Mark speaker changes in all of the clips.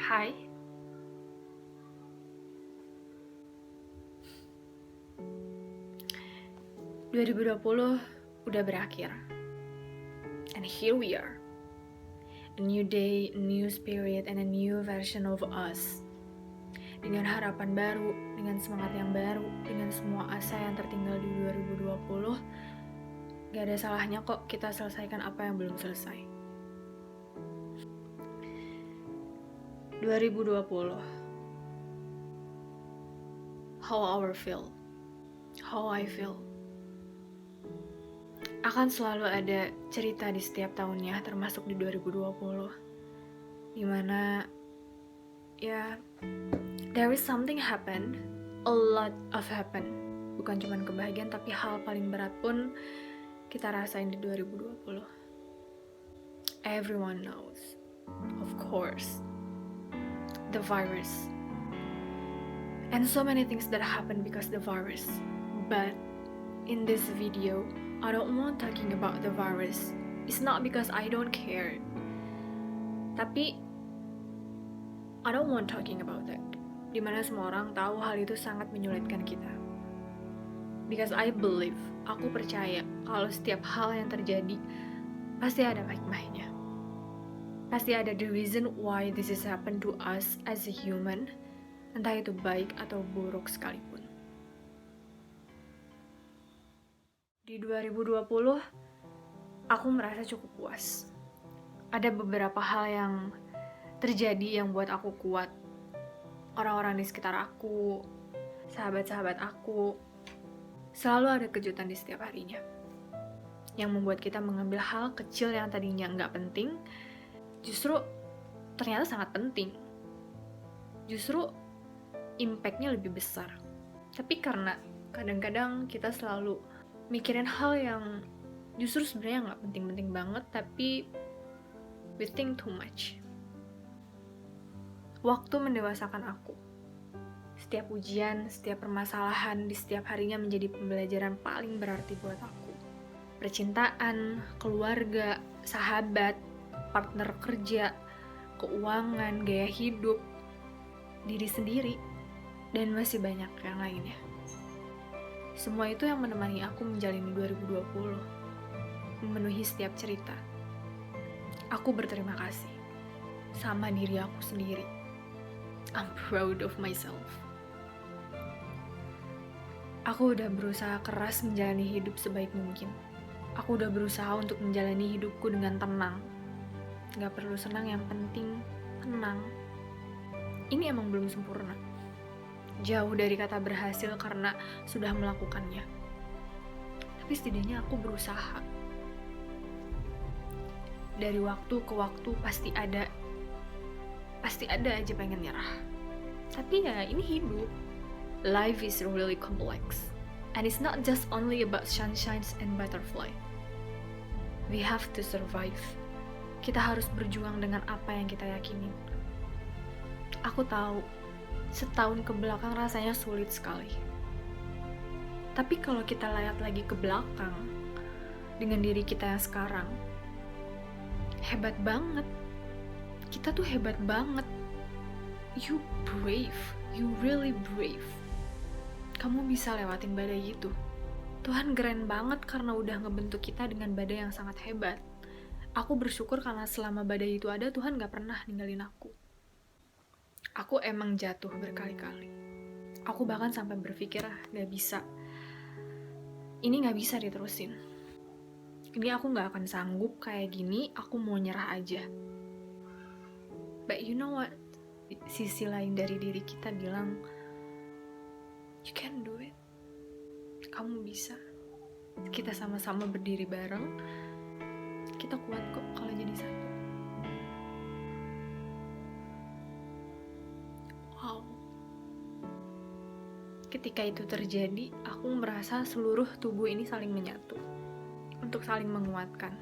Speaker 1: Hai, 2020 udah berakhir. And here we are. A new day, a new spirit, and a new version of us. Dengan harapan baru, dengan semangat yang baru, dengan semua asa yang tertinggal di 2020, gak ada salahnya kok kita selesaikan apa yang belum selesai. 2020. How I feel. Akan selalu ada cerita di setiap tahunnya, termasuk di 2020. Dimana, ya, there is something happen, a lot of happen. Bukan cuma kebahagiaan, tapi hal paling berat pun kita rasain di 2020. Everyone knows, of course, the virus. And so many things that happen because the virus. But in this video, I don't want talking about the virus. It's not because I don't care. Tapi I don't want talking about that. Dimana semua orang tahu hal itu sangat menyulitkan kita. Because I believe, aku percaya kalau setiap hal yang terjadi pasti ada hikmahnya. Pasti ada the reason why this has happened to us as a human, entah itu baik atau buruk sekalipun. Di 2020, aku merasa cukup puas. Ada beberapa hal yang terjadi yang buat aku kuat. Orang-orang di sekitar aku, sahabat-sahabat aku, selalu ada kejutan di setiap harinya. Yang membuat kita mengambil hal kecil yang tadinya nggak penting, justru ternyata sangat penting. Justru impact-nya lebih besar. Tapi karena kadang-kadang kita selalu mikirin hal yang justru sebenarnya nggak penting-penting banget, tapi we think too much. Waktu mendewasakan aku. Setiap ujian, setiap permasalahan di setiap harinya menjadi pembelajaran paling berarti buat aku. Percintaan, keluarga, sahabat, partner kerja, keuangan, gaya hidup, diri sendiri, dan masih banyak yang lainnya. Semua itu yang menemani aku menjalani 2020, memenuhi setiap cerita. Aku berterima kasih sama diri aku sendiri. I'm proud of myself. Aku udah berusaha keras menjalani hidup sebaik mungkin. Aku udah berusaha untuk menjalani hidupku dengan tenang. Gak perlu senang, yang penting tenang. Ini emang belum sempurna. Jauh dari kata berhasil karena sudah melakukannya. Tapi setidaknya aku berusaha. Dari waktu ke waktu pasti ada aja pengen nyerah. Tapi ya ini hidup. Life is really complex. And it's not just only about sunshines and butterfly. We have to survive. Kita harus berjuang dengan apa yang kita yakinin. Aku tahu, setahun ke belakang rasanya sulit sekali. Tapi kalau kita lihat lagi ke belakang, dengan diri kita yang sekarang, hebat banget. Kita tuh hebat banget. You brave. You really brave. Kamu bisa lewatin badai itu. Tuhan keren banget karena udah ngebentuk kita dengan badai yang sangat hebat. Aku bersyukur karena selama badai itu ada, Tuhan gak pernah ninggalin aku. Aku emang jatuh berkali-kali. Aku bahkan sampai berpikir, gak bisa. Ini gak bisa diterusin. Ini aku gak akan sanggup kayak gini, aku mau nyerah aja. But you know what? Sisi lain dari diri kita bilang, you can do it. Kamu bisa. Kita sama-sama berdiri bareng. Kita kuat kok kalau jadi satu. Wow. Ketika itu terjadi, aku merasa seluruh tubuh ini saling menyatu. Untuk saling menguatkan.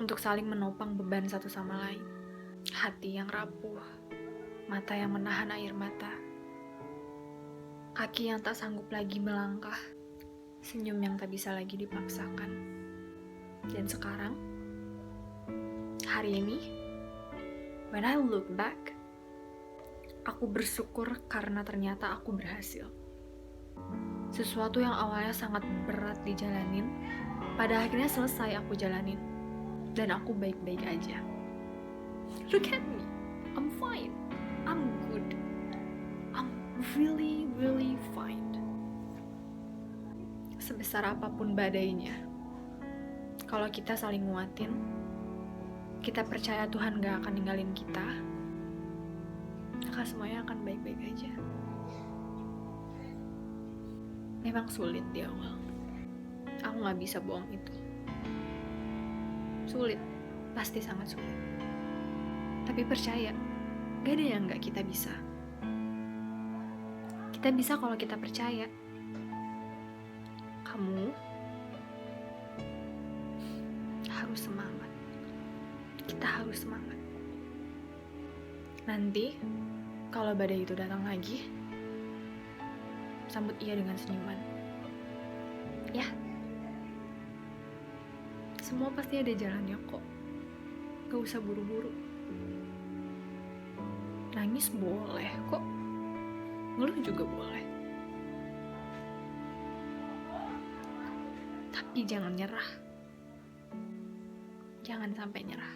Speaker 1: Untuk saling menopang beban satu sama lain. Hati yang rapuh. Mata yang menahan air mata. Kaki yang tak sanggup lagi melangkah. Senyum yang tak bisa lagi dipaksakan. Dan sekarang, hari ini, When I look back, aku bersyukur karena ternyata aku berhasil. Sesuatu yang awalnya sangat berat dijalanin, pada akhirnya selesai aku jalanin. Dan aku baik-baik aja. Look at me, I'm fine, I'm good, I'm really, really fine. Sebesar apapun badainya, kalau kita saling nguatin, kita percaya Tuhan gak akan ninggalin kita, maka semuanya akan baik-baik aja. Memang sulit di awal, aku gak bisa bohong itu. Sulit, pasti sangat sulit. Tapi percaya, gak ada yang gak kita bisa. Kita bisa kalau kita percaya. Kamu harus semangat. Kita harus semangat. Nanti, kalau badai itu datang lagi, sambut ia dengan senyuman. Ya, semua pasti ada jalannya kok. Gak usah buru-buru. Nangis boleh kok. Ngeluh juga boleh. Tapi jangan nyerah. Jangan sampai nyerah.